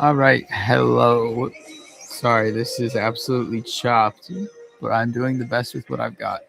All right, hello. Sorry, this is absolutely chopped, but I'm doing the best with what I've got.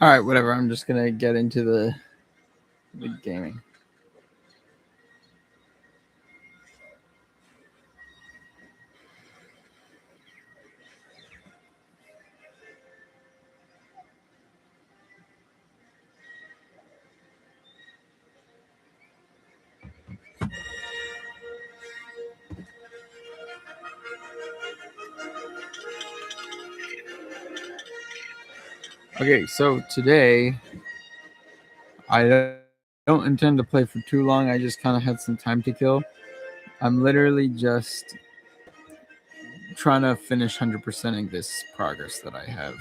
All right, whatever. I'm just gonna get into the gaming. Okay, so today I don't intend to play for too long. I just kind of had some time to kill. I'm literally just trying to finish 100%ing this progress that I have.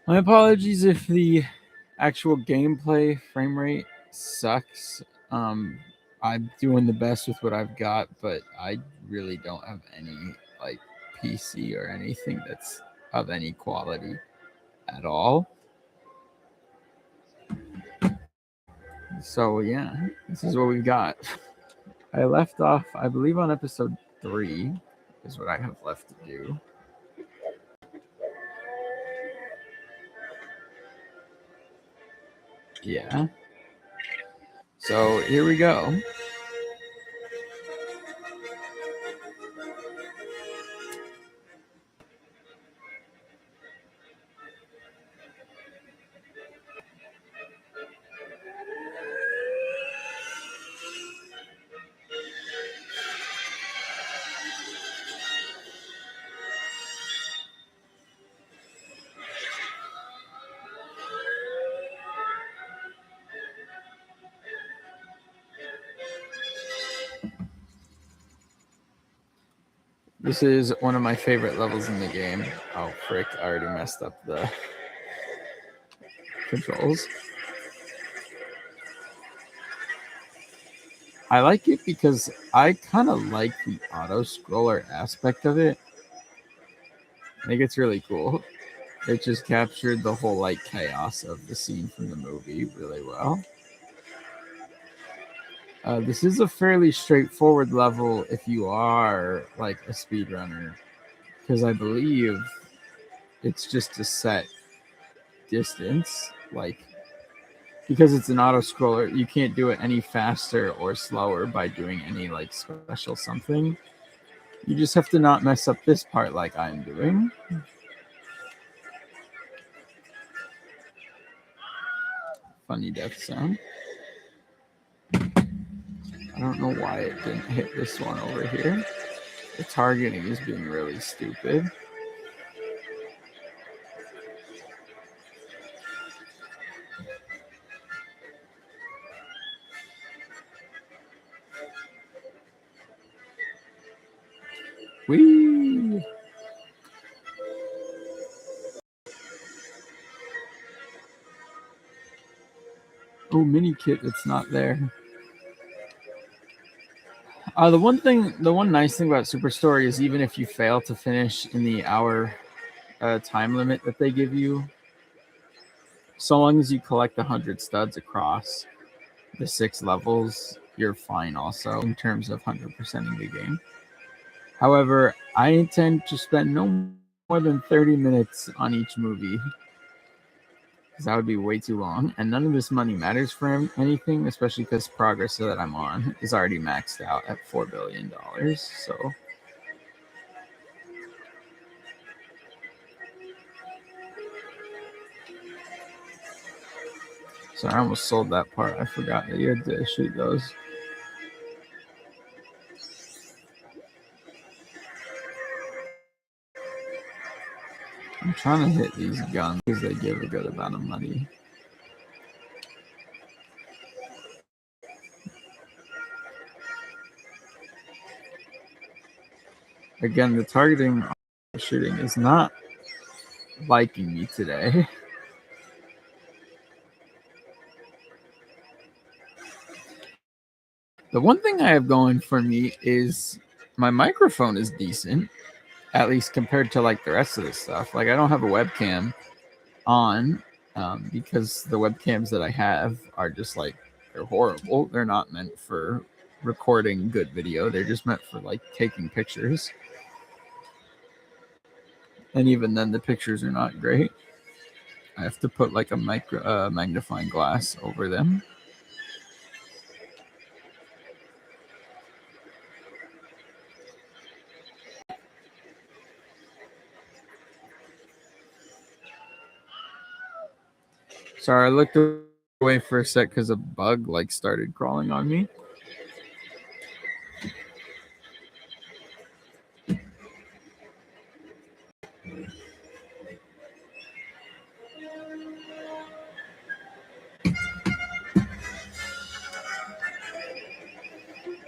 My apologies if the actual gameplay frame rate sucks. I'm doing the best with what I've got, but I really don't have any like PC or anything that's of any quality at all. So yeah, this is what we've got. I left off, I believe, on episode 3 is what I have left to do. Yeah. So here we go. This is one of my favorite levels in the game. Oh, frick, I already messed up the controls. I like it because I kind of like the auto-scroller aspect of it. I think it's really cool. It just captured the whole like chaos of the scene from the movie really well. This is a fairly straightforward level if you are like a speedrunner, because I believe it's just a set distance. Like, because it's an auto scroller, you can't do it any faster or slower by doing any like special something. You just have to not mess up this part like I'm doing. Funny death sound. I don't know why it didn't hit this one over here. The targeting is being really stupid. Whee! Oh, mini kit that's not there. The one nice thing about Superstore is even if you fail to finish in the hour time limit that they give you, so long as you collect 100 studs across the 6 levels, you're fine also in terms of 100%ing the game. However, I intend to spend no more than 30 minutes on each movie, because that would be way too long, and none of this money matters for anything, especially because progress that I'm on is already maxed out at $4 billion. So I almost sold that part. I forgot that you had to shoot those. I'm trying to hit these guns because they give a good amount of money. Again, the targeting shooting is not liking me today. The one thing I have going for me is my microphone is decent, at least compared to like the rest of this stuff. Like I don't have a webcam on because the webcams that I have are just like they're horrible. They're not meant for recording good video. They're just meant for like taking pictures. And even then, the pictures are not great. I have to put like a magnifying glass over them. Sorry, I looked away for a sec because a bug like started crawling on me.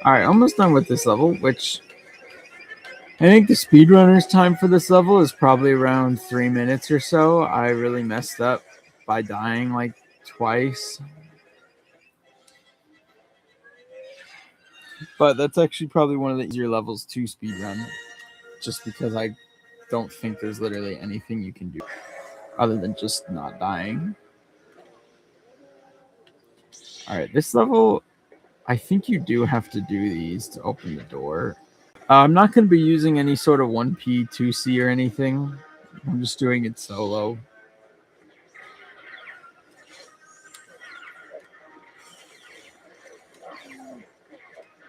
Alright, almost done with this level, which I think the speedrunner's time for this level is probably around 3 minutes or so. I really messed up by dying like twice. But that's actually probably one of the easier levels to speedrun, just because I don't think there's literally anything you can do other than just not dying. Alright, this level, I think you do have to do these to open the door. I'm not going to be using any sort of 1P, 2C or anything. I'm just doing it solo.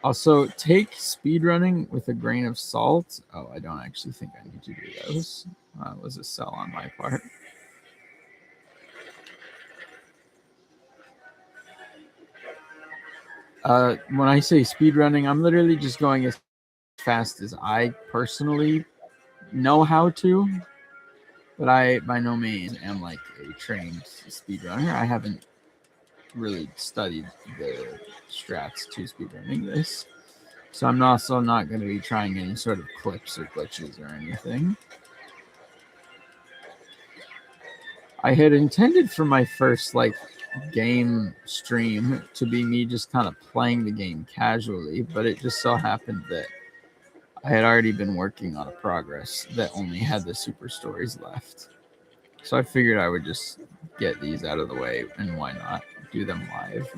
Also, take speedrunning with a grain of salt. Oh, I don't actually think I need to do those. That was a sell on my part. When I say speedrunning, I'm literally just going as fast as I personally know how to. But I, by no means, am like a trained speedrunner. I haven't really studied the strats to speedrunning this. So I'm also not going to be trying any sort of clips or glitches or anything. I had intended for my first like game stream to be me just kind of playing the game casually, but it just so happened that I had already been working on a progress that only had the super stories left. So I figured I would just get these out of the way, and why not do them live?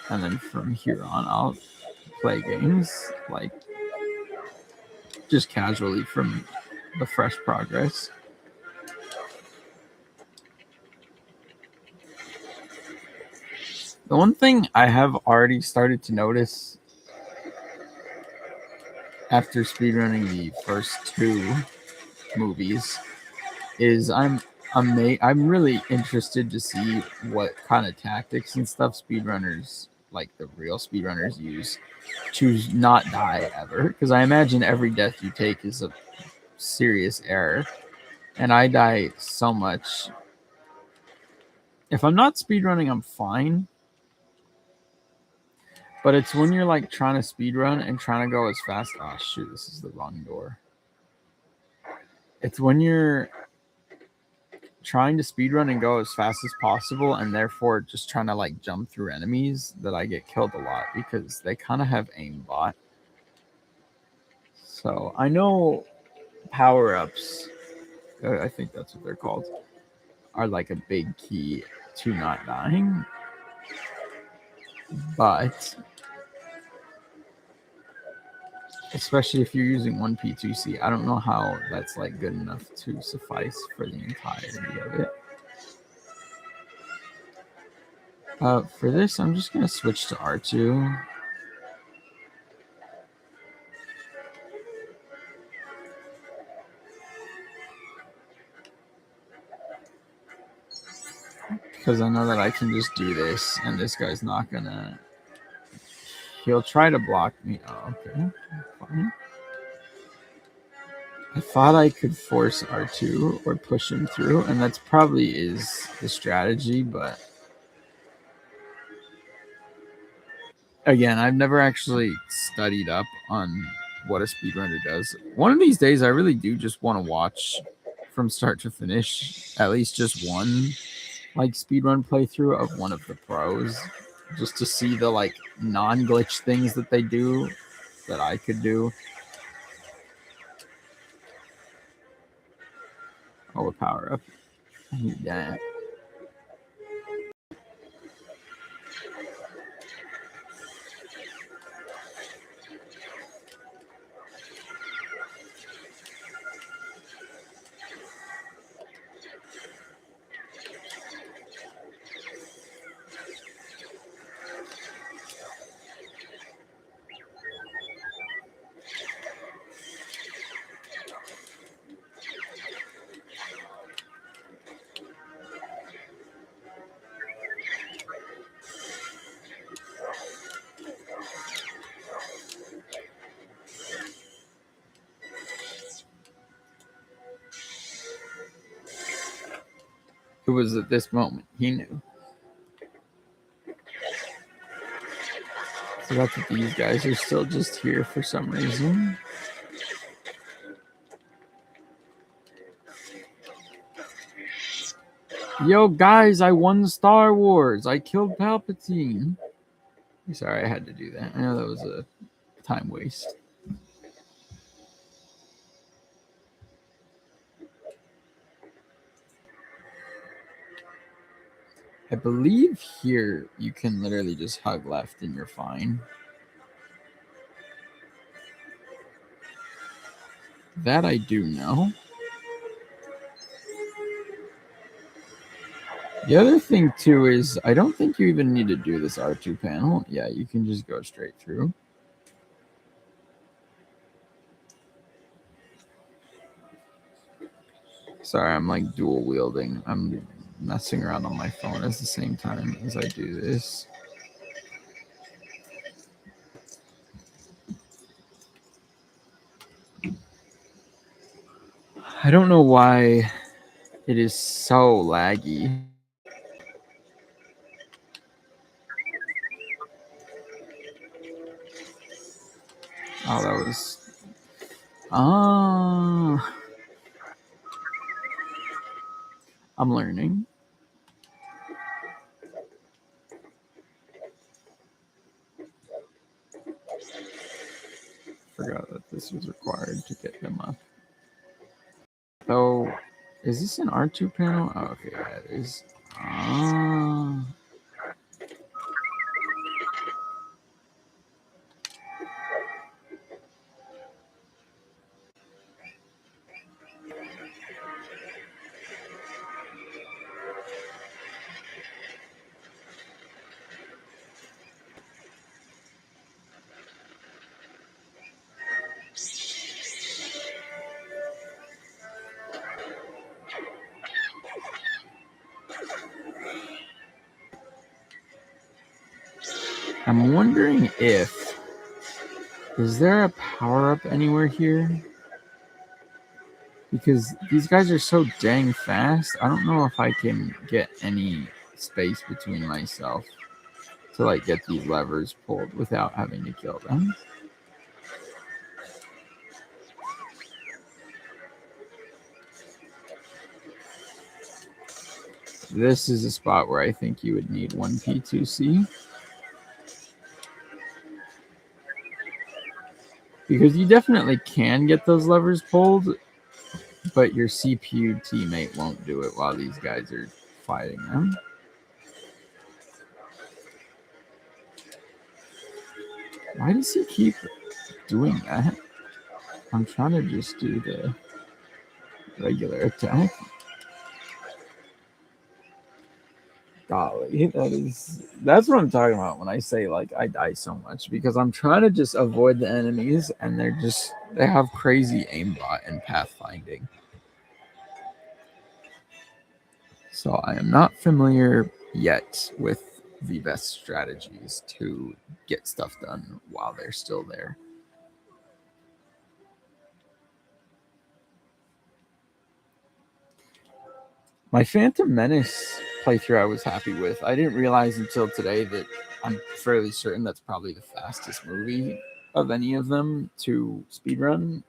And then from here on, I'll play games like just casually from the fresh progress. The one thing I have already started to notice after speedrunning the first 2 movies is I'm really interested to see what kind of tactics and stuff speedrunners, like the real speedrunners, use to not die ever. Because I imagine every death you take is a serious error, and I die so much. If I'm not speedrunning, I'm fine. But it's when you're like trying to speedrun and trying to go as fast. Oh shoot, this is the wrong door. It's when you're trying to speedrun and go as fast as possible, and therefore just trying to like jump through enemies, that I get killed a lot because they kind of have aimbot. So I know power-ups, I think that's what they're called, are like a big key to not dying. But especially if you're using 1P, 2C, I don't know how that's like good enough to suffice for the entirety of it. For this, I'm just going to switch to R2. Because I know that I can just do this, and this guy's not going to... He'll try to block me. Oh, okay. Fine. I thought I could force R2 or push him through, and that's probably is the strategy, but again, I've never actually studied up on what a speedrunner does. One of these days, I really do just want to watch from start to finish at least just one like speedrun playthrough of one of the pros, just to see the like non-glitch things that they do that I could do. Oh, a power up. I need that. It was at this moment he knew. So that's what these guys are still just here for some reason. Yo, guys, I won Star Wars. I killed Palpatine. Sorry, I had to do that. I know that was a time waste. I believe here you can literally just hug left and you're fine. That I do know. The other thing too is I don't think you even need to do this R2 panel. Yeah, you can just go straight through. Sorry, I'm like dual wielding. I'm messing around on my phone at the same time as I do this. I don't know why it is so laggy. Oh, that was... I'm learning. Forgot that this was required to get them up. So, is this an R2 panel? Oh, okay, yeah, it is. I'm wondering if... Is there a power-up anywhere here? Because these guys are so dang fast, I don't know if I can get any space between myself to like get these levers pulled without having to kill them. This is a spot where I think you would need one P2C. Because you definitely can get those levers pulled, but your CPU teammate won't do it while these guys are fighting them. Why does he keep doing that? I'm trying to just do the regular attack. Golly, that's what I'm talking about when I say like I die so much, because I'm trying to just avoid the enemies and they have crazy aimbot and pathfinding. So I am not familiar yet with the best strategies to get stuff done while they're still there. My Phantom Menace playthrough I was happy with. I didn't realize until today that I'm fairly certain that's probably the fastest movie of any of them to speedrun,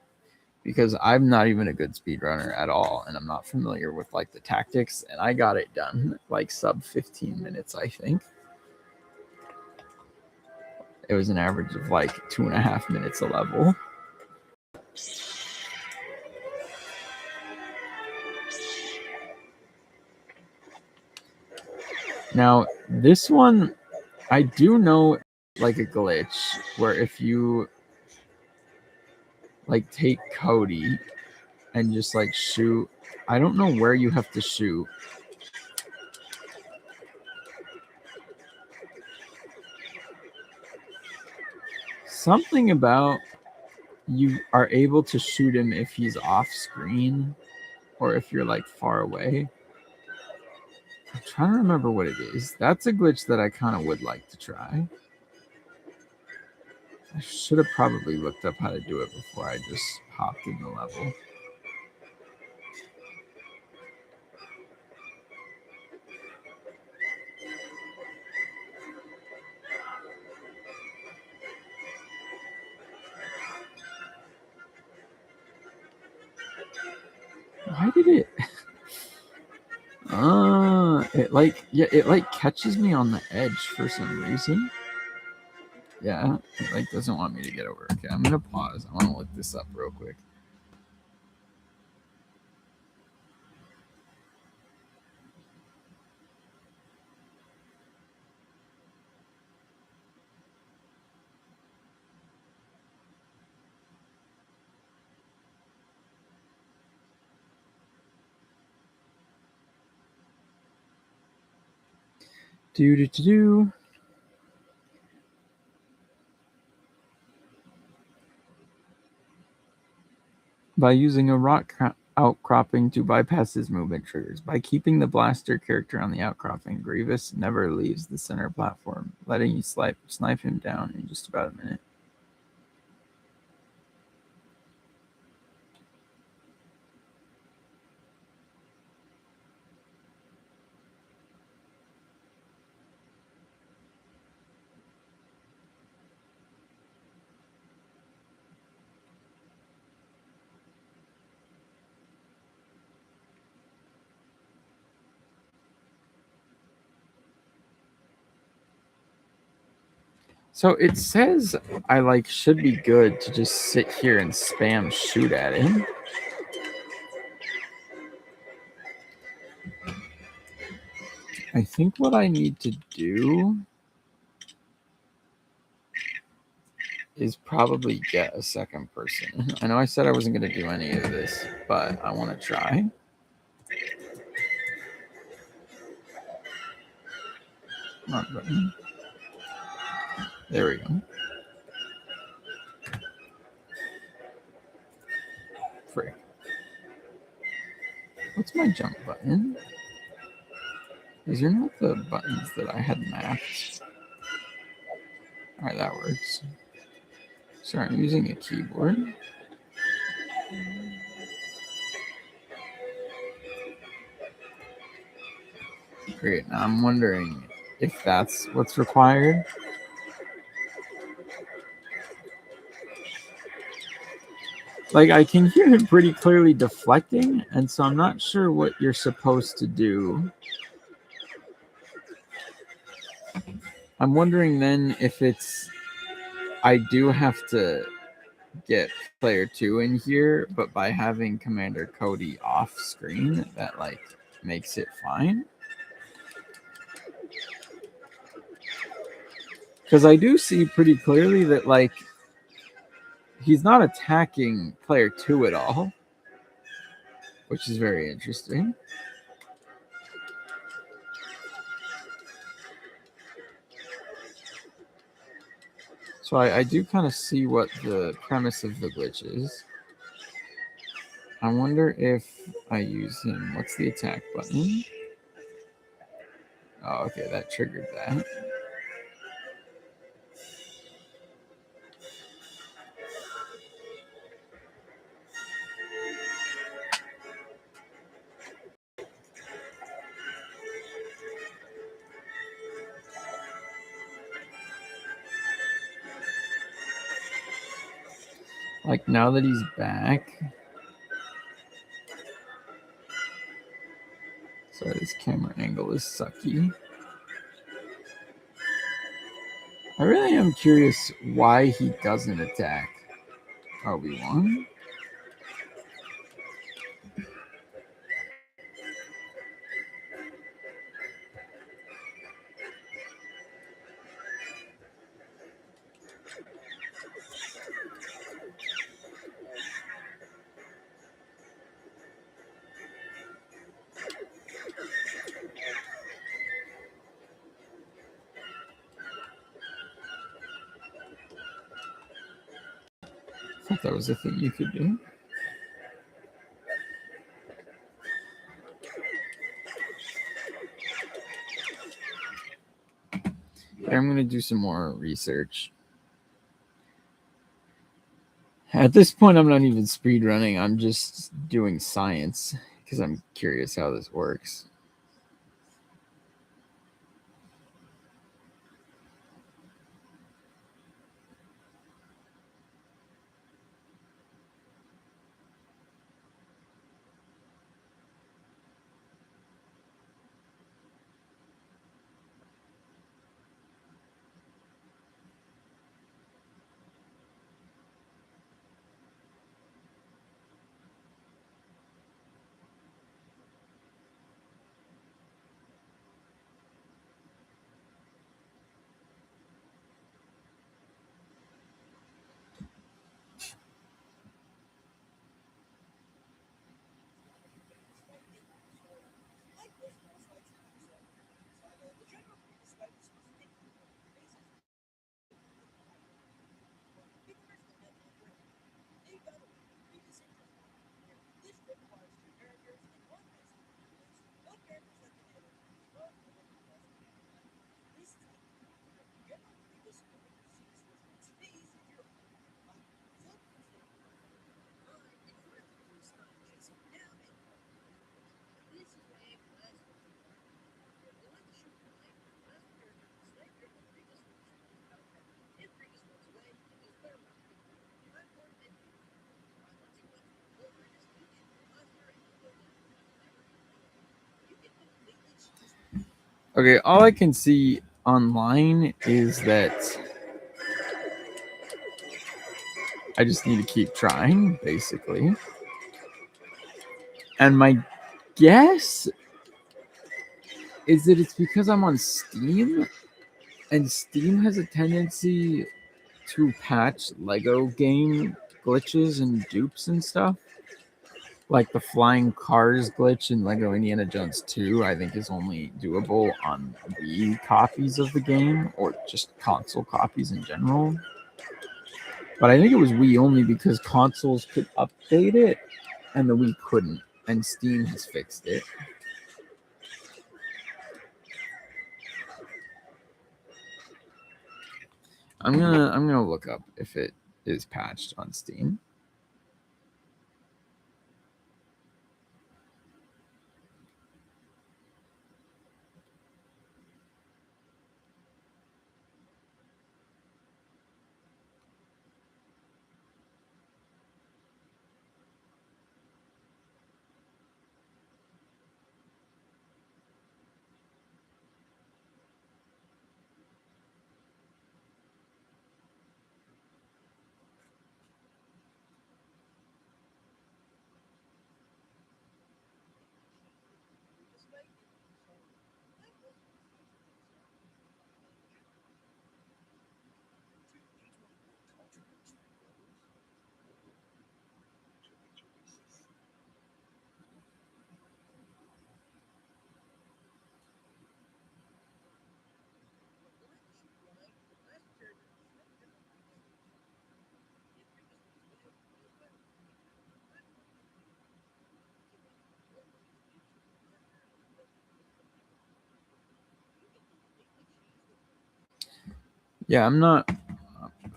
because I'm not even a good speedrunner at all, and I'm not familiar with like the tactics, and I got it done like sub 15 minutes, I think. It was an average of like 2.5 minutes a level. Now, this one, I do know like a glitch where if you like take Cody and just like shoot, I don't know where you have to shoot. Something about you are able to shoot him if he's off screen or if you're like far away. I'm trying to remember what it is. That's a glitch that I kind of would like to try. I should have probably looked up how to do it before I just hopped in the level. Why did it? It like catches me on the edge for some reason. Yeah, it like doesn't want me to get over. Okay, I'm gonna pause. I want to look this up real quick. Do. By using a rock outcropping to bypass his movement triggers. By keeping the blaster character on the outcropping, Grievous never leaves the center platform, letting you snipe him down in just about a minute. So it says I like should be good to just sit here and spam shoot at him. I think what I need to do is probably get a second person. I know I said I wasn't going to do any of this, but I want to try. Come on, button. There we go. Frick. What's my jump button? These are not the buttons that I had mapped. Alright, that works. Sorry, I'm using a keyboard. Great, now I'm wondering if that's what's required. Like, I can hear him pretty clearly deflecting, and so I'm not sure what you're supposed to do. I'm wondering then if it's... I do have to get player 2 in here, but by having Commander Cody off screen, that, like, makes it fine. Because I do see pretty clearly that, like, he's not attacking player 2 at all, which is very interesting. So I do kind of see what the premise of the glitch is. I wonder if I use him. What's the attack button? Oh, okay, that triggered that. Like, now that he's back... Sorry, this camera angle is sucky. I really am curious why he doesn't attack Obi-Wan. thought that was a thing you could do. I'm going to do some more research. At this point, I'm not even speed running. I'm just doing science because I'm curious how this works. Okay, all I can see online is that I just need to keep trying, basically. And my guess is that it's because I'm on Steam, and Steam has a tendency to patch Lego game glitches and dupes and stuff. Like the flying cars glitch in Lego Indiana Jones 2, I think is only doable on Wii copies of the game or just console copies in general. But I think it was Wii only because consoles could update it and the Wii couldn't, and Steam has fixed it. I'm gonna look up if it is patched on Steam. Yeah, I'm not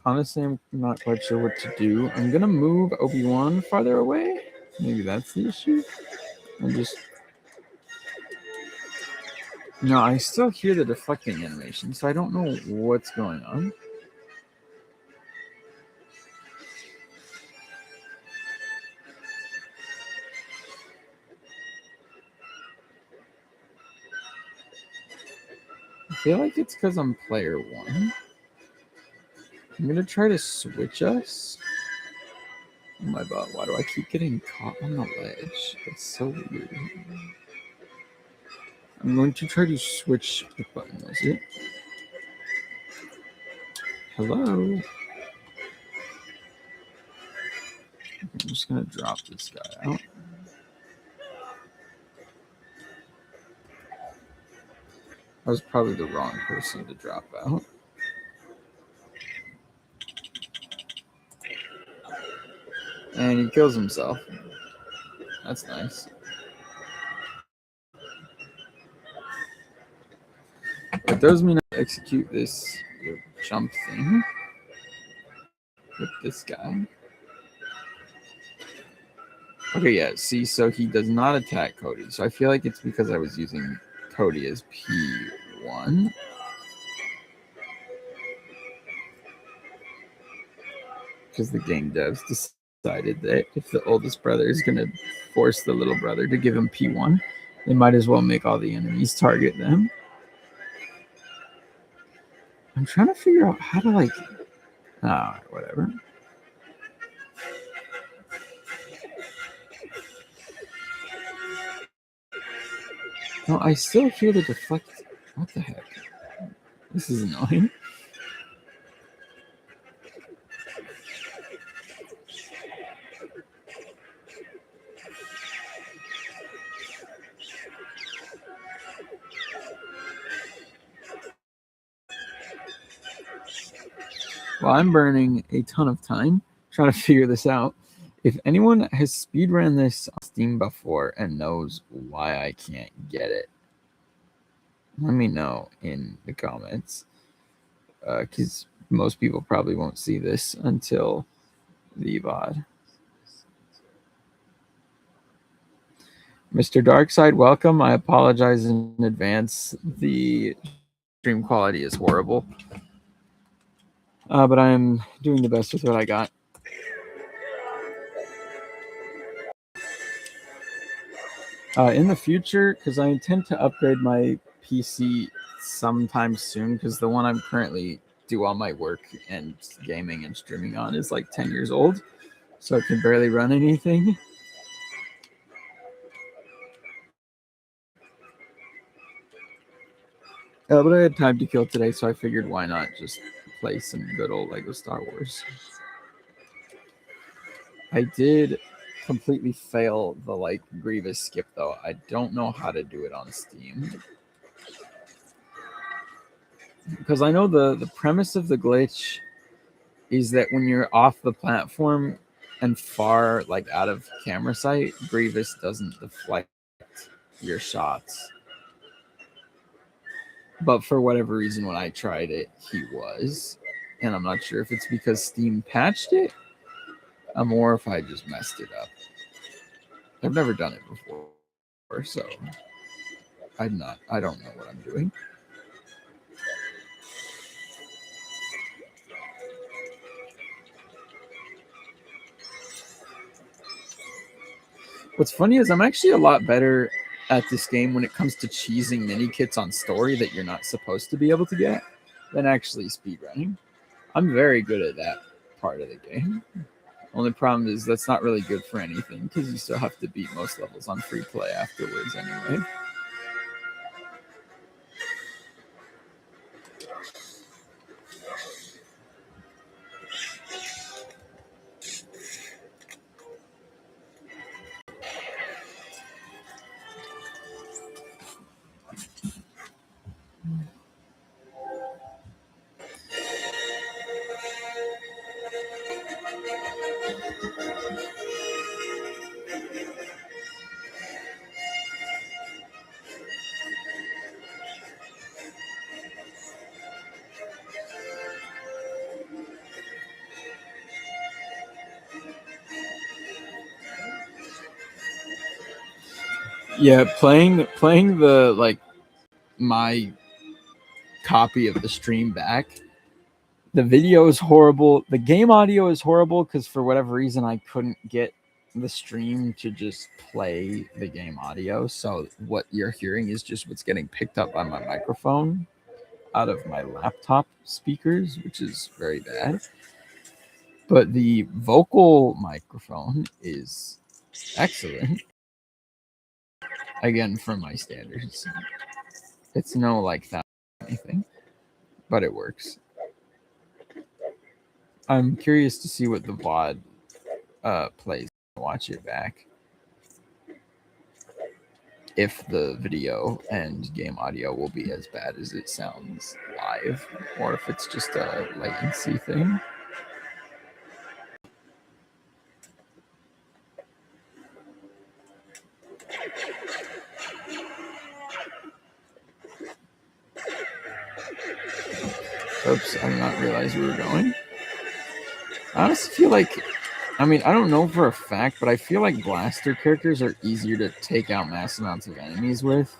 quite sure what to do. I'm gonna move Obi-Wan farther away. Maybe that's the issue. No, I still hear the deflecting animation, so I don't know what's going on. I feel like it's because I'm player one. I'm gonna try to switch us. Oh my god, why do I keep getting caught on the ledge? It's so weird. I'm going to try to switch. What button was it? Hello? I'm just gonna drop this guy out. I was probably the wrong person to drop out. And he kills himself. That's nice. It does mean I execute this jump thing with this guy. Okay, yeah, see, so he does not attack Cody. So I feel like it's because I was using Cody as P1. Because the game devs decided that if the oldest brother is going to force the little brother to give him P1, they might as well make all the enemies target them. I'm trying to figure out how to, like, whatever. No, I still hear the deflect. What the heck? This is annoying. Well, I'm burning a ton of time trying to figure this out. If anyone has speedrun this on Steam before and knows why I can't get it, let me know in the comments. Because most people probably won't see this until the VOD. Mr. Darkside, welcome. I apologize in advance. The stream quality is horrible. But I'm doing the best with what I got. In the future, because I intend to upgrade my PC sometime soon, because the one I'm currently do all my work and gaming and streaming on is like 10 years old, so it can barely run anything. But I had time to kill today, so I figured why not just play some good old Lego Star Wars. I did completely fail the like Grievous skip though. I don't know how to do it on Steam. Because I know the premise of the glitch is that when you're off the platform and far like out of camera sight, Grievous doesn't deflect your shots. But for whatever reason, when I tried it, he was. And I'm not sure if it's because Steam patched it or if I just messed it up. I've never done it before, so I don't know what I'm doing. What's funny is I'm actually a lot better at this game when it comes to cheesing mini kits on story that you're not supposed to be able to get than actually speedrunning. I'm very good at that part of the game. Only problem is that's not really good for anything because you still have to beat most levels on free play afterwards anyway. Yeah, playing the like my copy of the stream back. The video is horrible. The game audio is horrible because for whatever reason I couldn't get the stream to just play the game audio. So what you're hearing is just what's getting picked up on my microphone out of my laptop speakers, which is very bad. But the vocal microphone is excellent. Again, from my standards. It's no like that anything, but it works. I'm curious to see what the VOD plays. Watch it back. If the video and game audio will be as bad as it sounds live, or if it's just a latency thing. Oops, I did not realize we were going. I honestly feel like, I mean, I don't know for a fact, but I feel like blaster characters are easier to take out mass amounts of enemies with.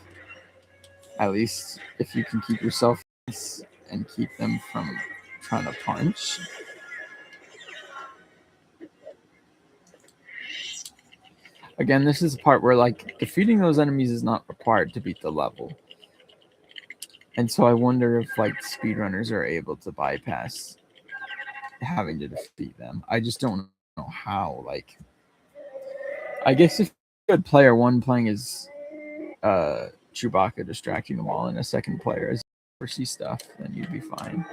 At least if you can keep yourself and keep them from trying to punch. Again, this is the part where like defeating those enemies is not required to beat the level. And so I wonder if like speedrunners are able to bypass having to defeat them. I just don't know how. Like, I guess if you had player one playing as Chewbacca distracting them all, and a second player as see stuff, then you'd be fine.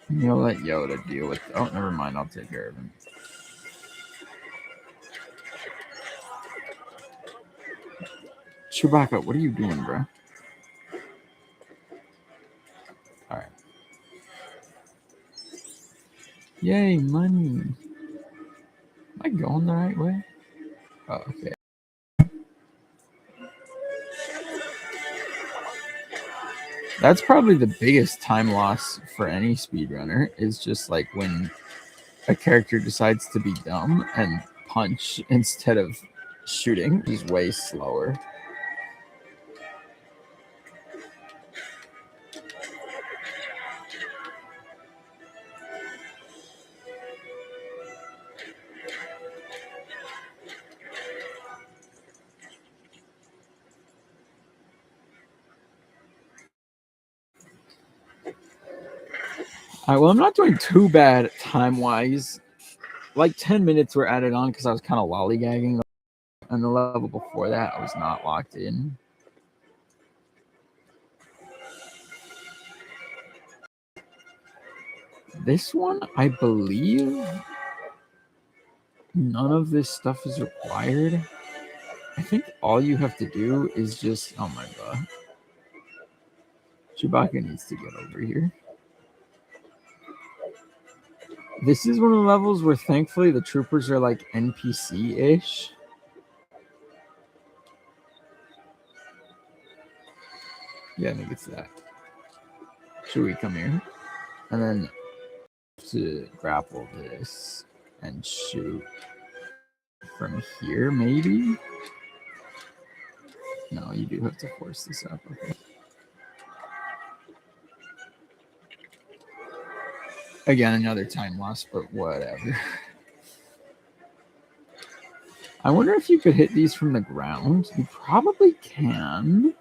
You'll let Yoda deal with. Oh, never mind. I'll take care of him. Chewbacca, what are you doing, bro? All right. Yay, money. Am I going the right way? Oh, okay. That's probably the biggest time loss for any speedrunner is just like when a character decides to be dumb and punch instead of shooting, which is way slower. All right, well, I'm not doing too bad time-wise. Like 10 minutes were added on because I was kind of lollygagging. And the level before that, I was not locked in. This one, I believe none of this stuff is required. I think all you have to do is just... Oh my god. Chewbacca needs to get over here. This is one of the levels where thankfully the troopers are like NPC-ish. Yeah, I think it's that. Chewie, come here. And then to grapple this and shoot from here, maybe? No, you do have to force this up. Okay. Again, another time loss, but whatever. I wonder if you could hit these from the ground. You probably can.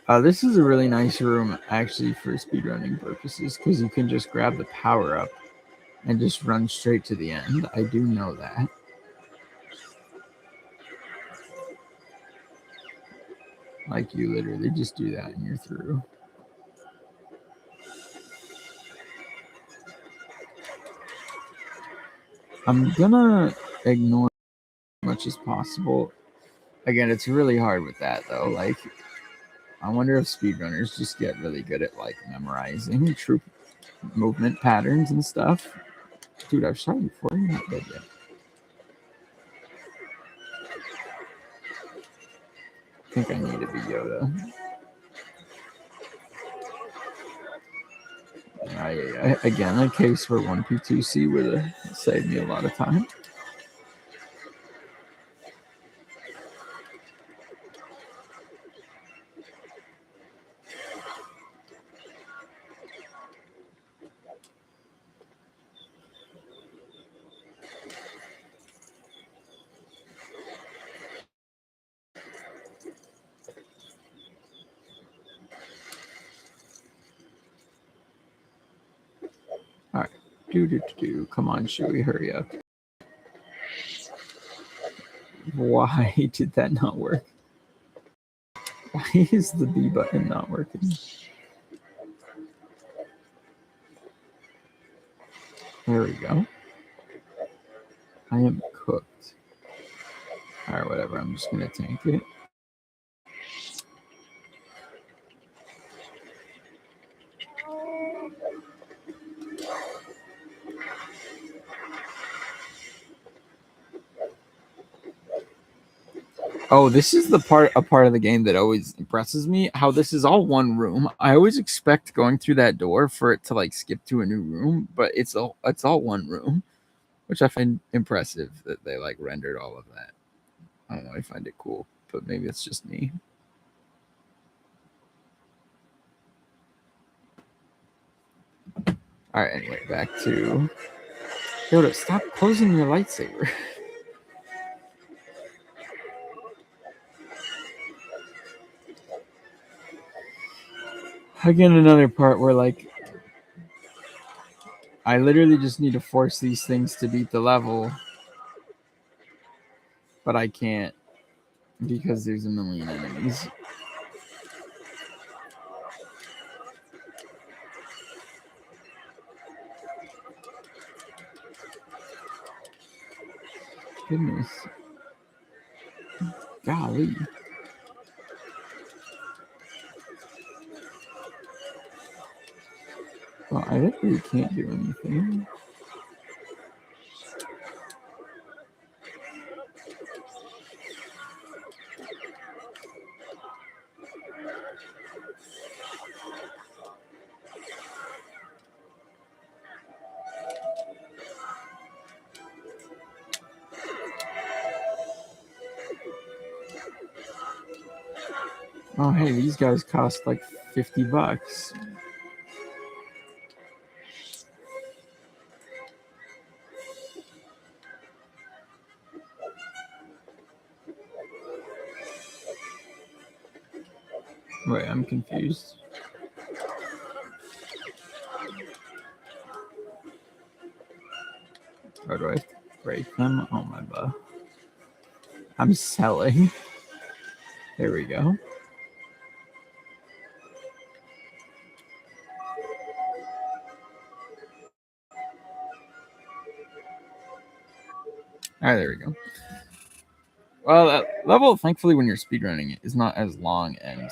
This is a really nice room, actually, for speedrunning purposes, because you can just grab the power up and just run straight to the end. I do know that. Like, you literally just do that and you're through. I'm gonna ignore as much as possible. Again, it's really hard with that, though. Like, I wonder if speedrunners just get really good at, like, memorizing troop movement patterns and stuff. Dude, I've shot you before. You're not dead yet. I think I need to be Yoda. Again, a case where 1P2C would have saved me a lot of time. All right. Come on, Chewie, hurry up. Why did that not work? Why is the B button not working? There we go. I am cooked. All right, whatever. I'm just going to tank it. Oh, this is a part of the game that always impresses me. How this is all one room. I always expect going through that door for it to like skip to a new room, but it's all one room, which I find impressive that they like rendered all of that. I don't know. I find it cool, but maybe it's just me. All right. Anyway, back to Yoda. Stop closing your lightsaber. Again, another part where like I literally just need to force these things to beat the level, but I can't because there's a million enemies. Goodness. Golly. Well, I literally can't do anything. Oh, hey, these guys cost like $50. Wait, I'm confused. How do I break them? Oh my god. I'm selling. There we go. Alright, there we go. Well, that level, thankfully, when you're speedrunning it, is not as long and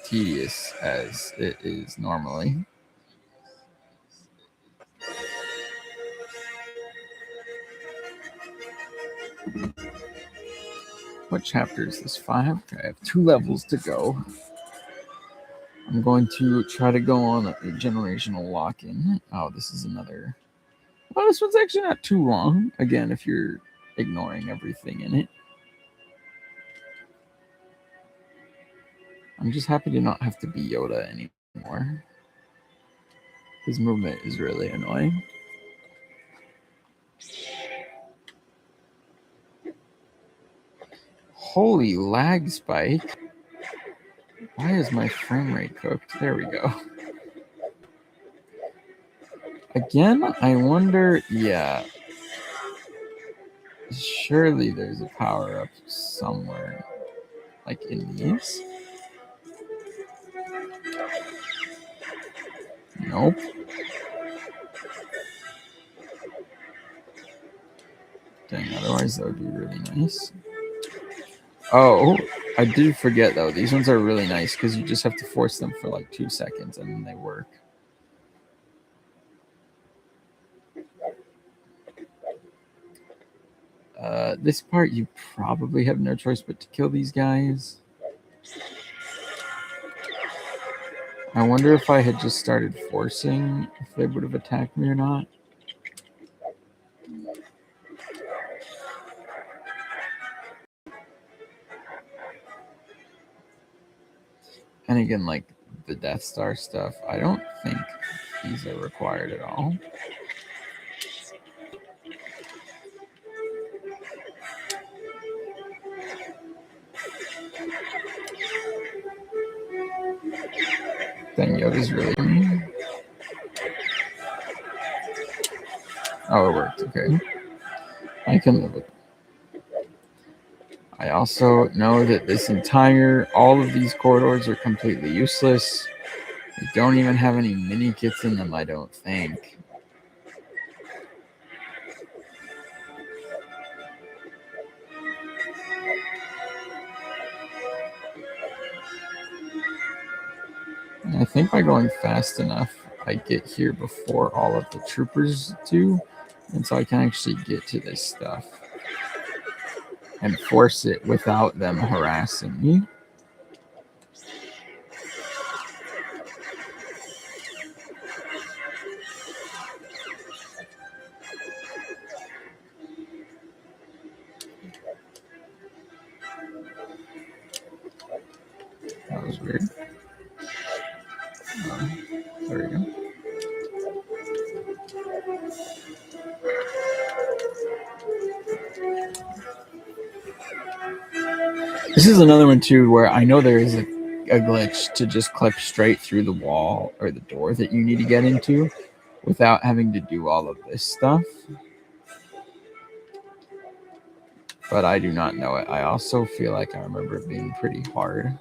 tedious as it is normally. What chapter is this? 5? Okay, I have 2 levels to go. I'm going to try to go on a generational lock-in. Oh, this is another... Well, this one's actually not too long. Again, if you're ignoring everything in it. I'm just happy to not have to be Yoda anymore. His movement is really annoying. Holy lag spike. Why is my frame rate cooked? There we go. Again, I wonder, yeah. Surely there's a power up somewhere. Like in these? Nope. Dang, otherwise that would be really nice. Oh, I did forget though. These ones are really nice because you just have to force them for like 2 seconds and then they work. This part you probably have no choice but to kill these guys. I wonder if I had just started forcing, if they would have attacked me or not. And again, like the Death Star stuff, I don't think these are required at all. Then Yoda's really mean. Oh, it worked. Okay. I can live with it. I also know that all of these corridors are completely useless. They don't even have any mini kits in them, I don't think. I think by going fast enough, I get here before all of the troopers do, and so I can actually get to this stuff. and force it without them harassing me. That was weird. There we go. This is another one too where I know there is a glitch to just clip straight through the wall or the door that you need to get into without having to do all of this stuff. But I do not know it. I also feel like I remember it being pretty hard.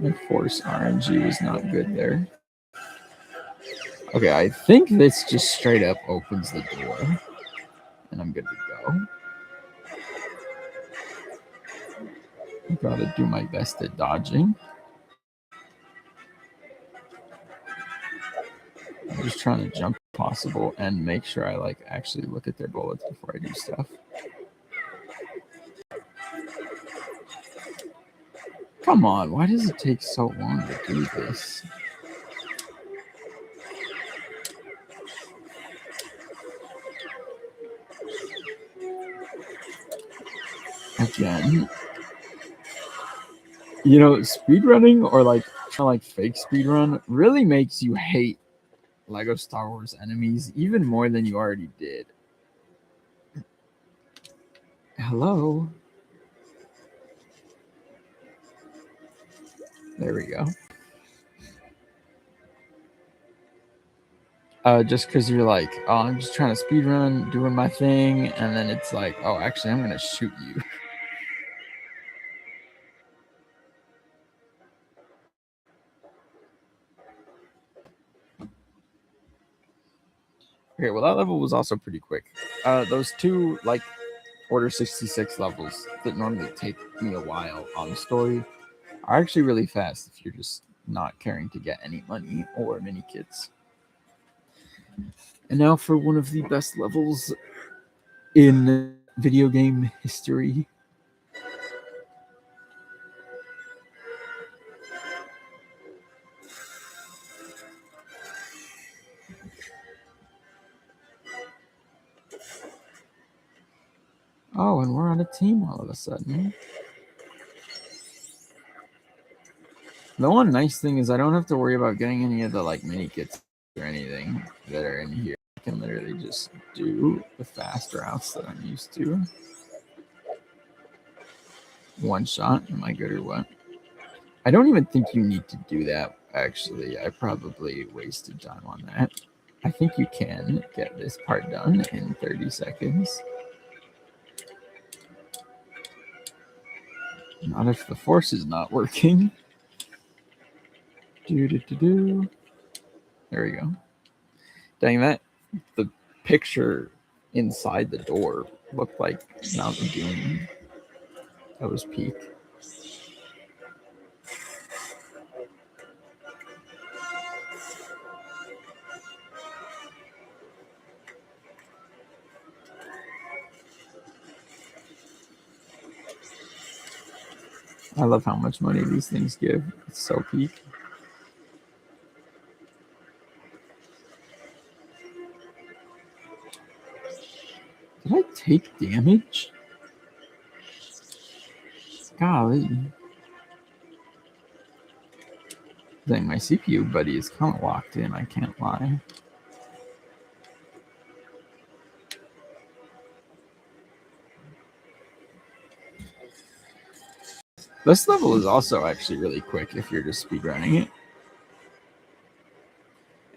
My force RNG was not good there. Okay, I think this just straight up opens the door. And I'm good to go. I gotta do my best at dodging. I'm just trying to jump if possible and make sure I like actually look at their bullets before I do stuff. Come on, why does it take so long to do this? Again. You know, speedrunning or like fake speedrun really makes you hate Lego Star Wars enemies even more than you already did. Hello. There we go. Just because you're like, oh, I'm just trying to speedrun, doing my thing, and then it's like, oh, actually, I'm gonna shoot you. Okay, well, that level was also pretty quick. Those two, like, Order 66 levels that normally take me a while on the story are actually really fast if you're just not caring to get any money or mini kits. And now for one of the best levels in video game history. Oh, and we're on a team all of a sudden. The one nice thing is I don't have to worry about getting any of the like mini kits or anything that are in here. I can literally just do the fast routes that I'm used to. One shot, am I good or what? I don't even think you need to do that, actually. I probably wasted time on that. I think you can get this part done in 30 seconds. Not if the force is not working. There we go. Dang that. The picture inside the door looked like Mountain Doom. That was peak. I love how much money these things give. It's so peak. Did I take damage? Golly. Dang, my CPU buddy is kind of locked in, I can't lie. This level is also actually really quick if you're just speedrunning it.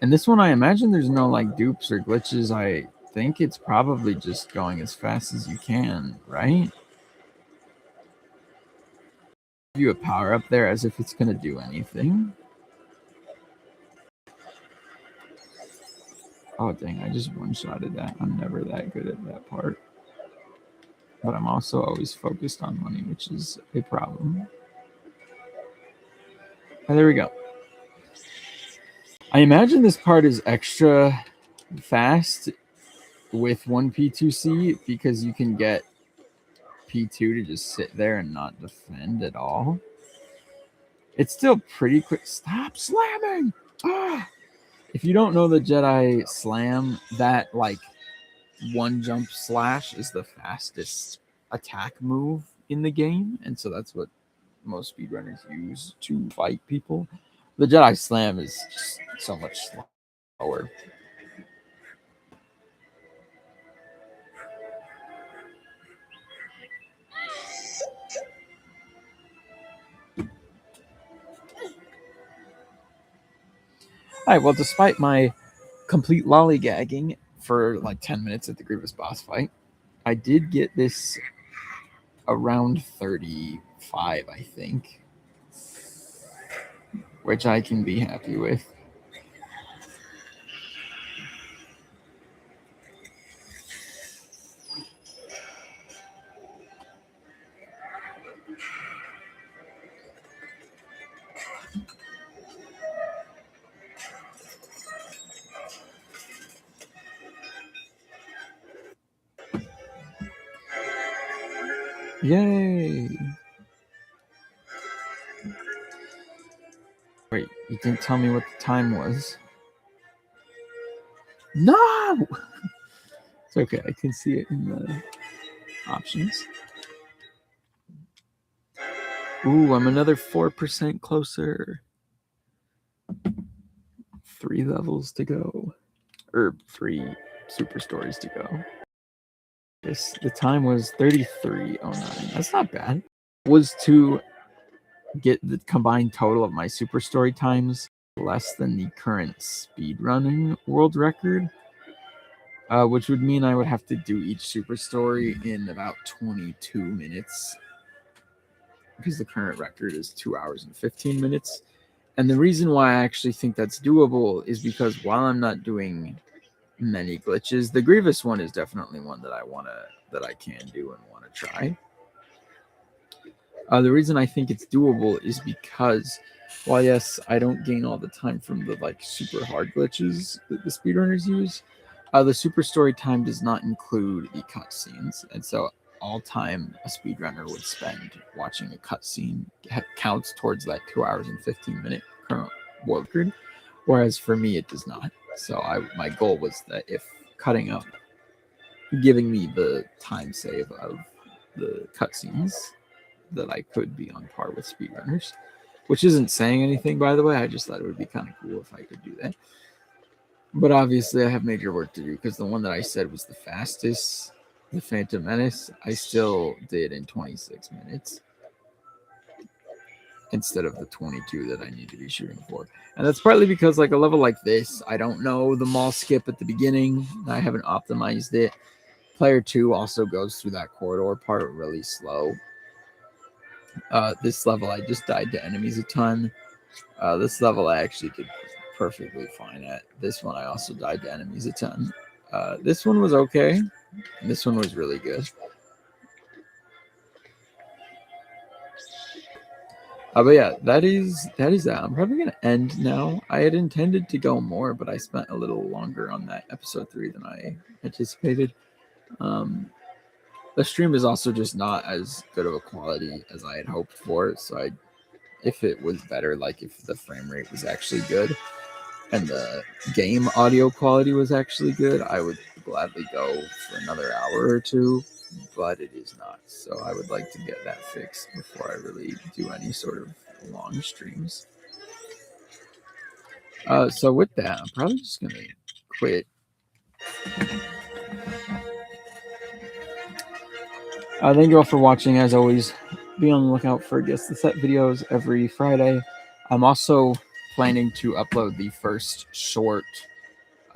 And this one, I imagine there's no like dupes or glitches. I think it's probably just going as fast as you can, right? Give you a power up there as if it's gonna do anything. Oh dang, I just one-shotted that. I'm never that good at that part. But I'm also always focused on money, which is a problem. Oh, there we go. I imagine this part is extra fast with 1P2C because you can get P2 to just sit there and not defend at all. It's still pretty quick. Stop slamming! Ah! If you don't know the Jedi slam, that like one jump slash is the fastest attack move in the game, and so that's what most speedrunners use to fight people. The Jedi slam is just so much slower. All right, well, despite my complete lollygagging for like 10 minutes at the Grievous boss fight, I did get this around 35, I think, which I can be happy with. Yay! Wait, you didn't tell me what the time was. No! It's okay, I can see it in the options. Ooh, I'm another 4% closer. 3 levels to go. Or 3 super stories to go. The time was 33:09. That's not bad. It was to get the combined total of my super story times less than the current speedrunning world record, which would mean I would have to do each super story in about 22 minutes because the current record is 2 hours and 15 minutes. And the reason why I actually think that's doable is because while I'm not doing many glitches, the Grievous one is definitely one that I can do and want to try. The reason I think it's doable is because, while yes, I don't gain all the time from the like super hard glitches that the speedrunners use, the super story time does not include the cutscenes, and so all time a speedrunner would spend watching a cutscene counts towards that 2 hours and 15-minute current world record, whereas for me it does not. So my goal was that if cutting up, giving me the time save of the cutscenes, that I could be on par with speedrunners, which isn't saying anything, by the way. I just thought it would be kind of cool if I could do that. But obviously, I have major work to do because the one that I said was the fastest, the Phantom Menace, I still did in 26 minutes instead of the 22 that I need to be shooting for. And that's partly because, like, a level like this, I don't know the mall skip at the beginning. I haven't optimized it. Player 2 also goes through that corridor part really slow. This level, I just died to enemies a ton. This level, I actually did perfectly fine at. This one, I also died to enemies a ton. This one was okay. This one was really good. But yeah, that is that. I'm probably gonna end now. I had intended to go more, but I spent a little longer on that episode 3 than I anticipated. The stream is also just not as good of a quality as I had hoped for. So if it was better, like if the frame rate was actually good and the game audio quality was actually good, I would gladly go for another hour or two, but it is not. So I would like to get that fixed before I really do any sort of long streams. So with that, I'm probably just going to quit. Thank you all for watching. As always, be on the lookout for Guess the Set videos every Friday. I'm also planning to upload the first short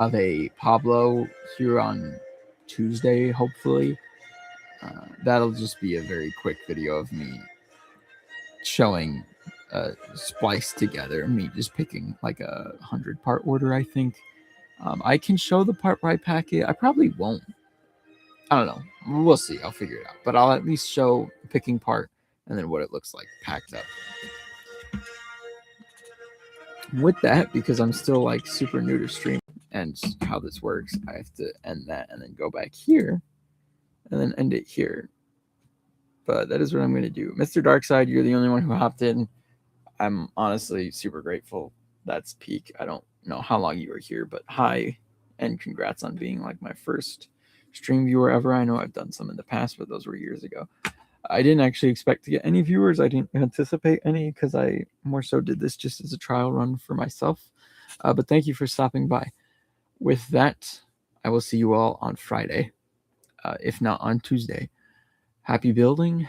of a Pablo here on Tuesday, hopefully. That'll just be a very quick video of me showing spliced together, me just picking like a 100-part order, I think. I can show the part by packet. I probably won't. I don't know. We'll see. I'll figure it out. But I'll at least show the picking part and then what it looks like packed up. With that, because I'm still like super new to stream, and how this works, I have to end that and then go back here and then end it here. But that is what I'm going to do. Mr. Darkside, you're the only one who hopped in. I'm honestly super grateful. That's peak. I don't know how long you were here, but hi, and congrats on being like my first stream viewer ever. I know I've done some in the past, but those were years ago. I didn't actually expect to get any viewers. I didn't anticipate any because I more so did this just as a trial run for myself. But thank you for stopping by. With that, I will see you all on Friday, if not on Tuesday. Happy building.